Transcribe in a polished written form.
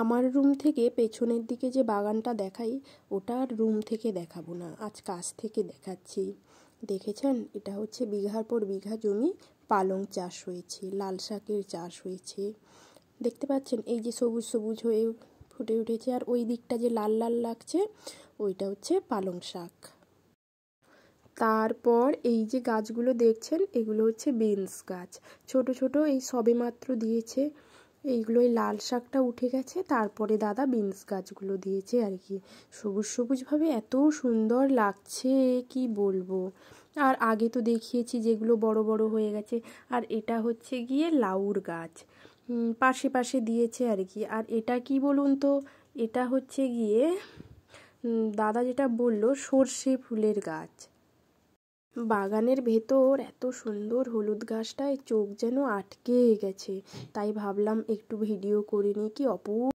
আমার রুম থেকে পেছনের দিকে যে বাগানটা দেখাই, ওটা আর রুম থেকে দেখাবো না, আজ কাছ থেকে দেখাচ্ছি। দেখেছেন, এটা হচ্ছে বিঘার পর বিঘা জমি পালং চাষ হয়েছে, লাল শাকের চাষ হয়েছে। দেখতে পাচ্ছেন এই যে সবুজ সবুজ হয়ে ফুটে উঠেছে, আর ওই দিকটা যে লাল লাল লাগছে ওইটা হচ্ছে পালং শাক। তারপর এই যে গাছগুলো দেখছেন এগুলো হচ্ছে বিনস গাছ, ছোট ছোট, এই সবেমাত্র দিয়েছে। এইগুলো এই লাল শাকটা উঠে গেছে, তারপরে দাদা বিনস গাছগুলো দিয়েছে আর কি। সবুজ সবুজভাবে এত সুন্দর লাগছে কি বলবো। আর আগে তো দেখিয়েছি যেগুলো বড় বড় হয়ে গেছে। আর এটা হচ্ছে গিয়ে লাউর গাছ, পাশে পাশে দিয়েছে আর কি। আর এটা কি বলুন তো, এটা হচ্ছে গিয়ে দাদা যেটা বললো সর্ষে ফুলের গাছ। বাগানের ভেতর এত সুন্দর হলুদ গাছটায় চোখ যেন আটকে গেছে, তাই ভাবলাম একটু ভিডিও করে নিই। কি অপূর্ব